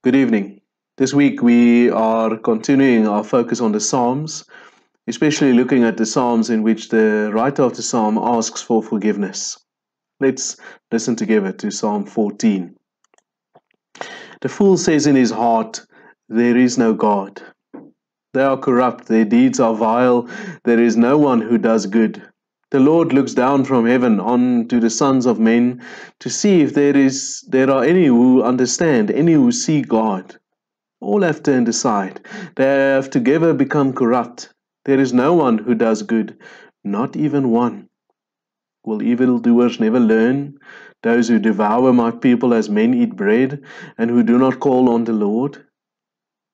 Good evening. This week we are continuing our focus on the Psalms, especially looking at the Psalms in which the writer of the Psalm asks for forgiveness. Let's listen together to Psalm 14. The fool says in his heart, "There is no God." They are corrupt, their deeds are vile, there is no one who does good. The Lord looks down from heaven on to the sons of men to see if there are any who understand, any who see God. All have turned aside. They have together become corrupt. There is no one who does good, not even one. Will evildoers never learn? Those who devour my people as men eat bread, and who do not call on the Lord?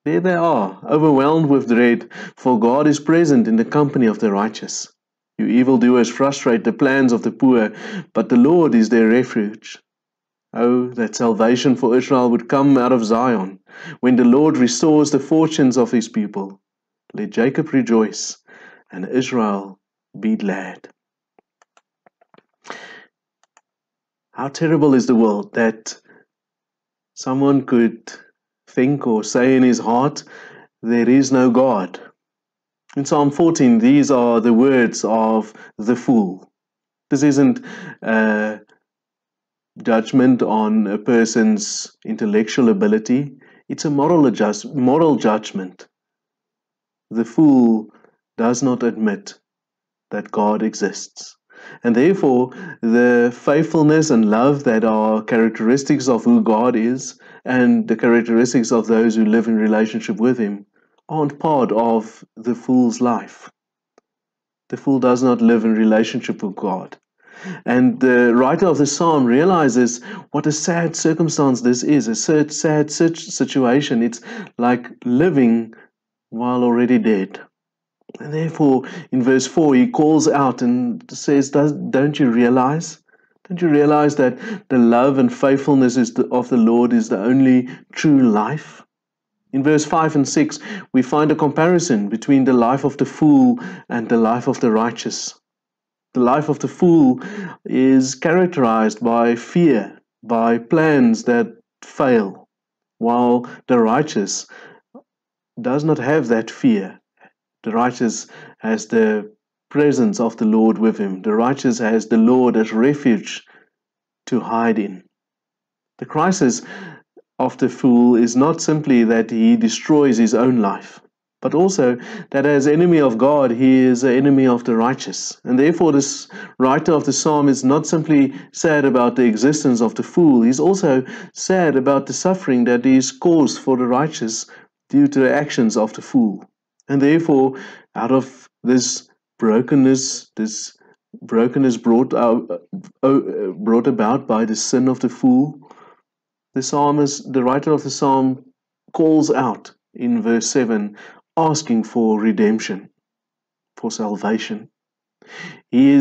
There they are, overwhelmed with dread, for God is present in the company of the righteous. You evildoers frustrate the plans of the poor, but the Lord is their refuge. Oh, that salvation for Israel would come out of Zion, when the Lord restores the fortunes of his people. Let Jacob rejoice, and Israel be glad. How terrible is the world that someone could think or say in his heart, "There is no God." In Psalm 14, these are the words of the fool. This isn't judgment on a person's intellectual ability. It's a moral judgment. The fool does not admit that God exists. And therefore, the faithfulness and love that are characteristics of who God is and the characteristics of those who live in relationship with Him aren't part of the fool's life. The fool does not live in relationship with God. And the writer of the psalm realizes what a sad circumstance this is, a sad situation. It's like living while already dead. And therefore, in verse 4, he calls out and says, Don't you realize? Don't you realize that the love and faithfulness of the Lord is the only true life? In verse 5 and 6, we find a comparison between the life of the fool and the life of the righteous. The life of the fool is characterized by fear, by plans that fail, while the righteous does not have that fear. The righteous has the presence of the Lord with him. The righteous has the Lord as refuge to hide in. The crisis of the fool is not simply that he destroys his own life, but also that as enemy of God, he is an enemy of the righteous. And therefore, this writer of the psalm is not simply sad about the existence of the fool, he's also sad about the suffering that is caused for the righteous due to the actions of the fool. And therefore, out of this brokenness brought about by the sin of the fool, the writer of the psalm calls out in verse 7, asking for redemption, for salvation. He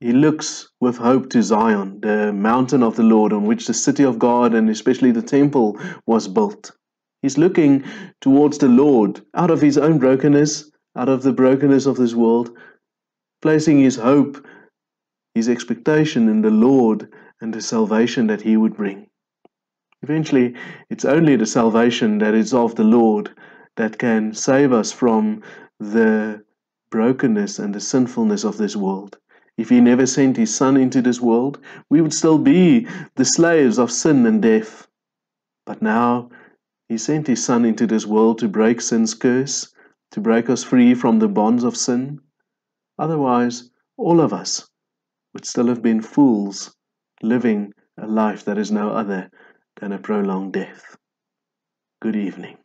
looks with hope to Zion, the mountain of the Lord, on which the city of God and especially the temple was built. He's looking towards the Lord out of his own brokenness, out of the brokenness of this world, placing his hope, his expectation in the Lord and the salvation that he would bring. Eventually, it's only the salvation that is of the Lord that can save us from the brokenness and the sinfulness of this world. If He never sent His Son into this world, we would still be the slaves of sin and death. But now, He sent His Son into this world to break sin's curse, to break us free from the bonds of sin. Otherwise, all of us would still have been fools, living a life that is no other than a prolonged death. Good evening.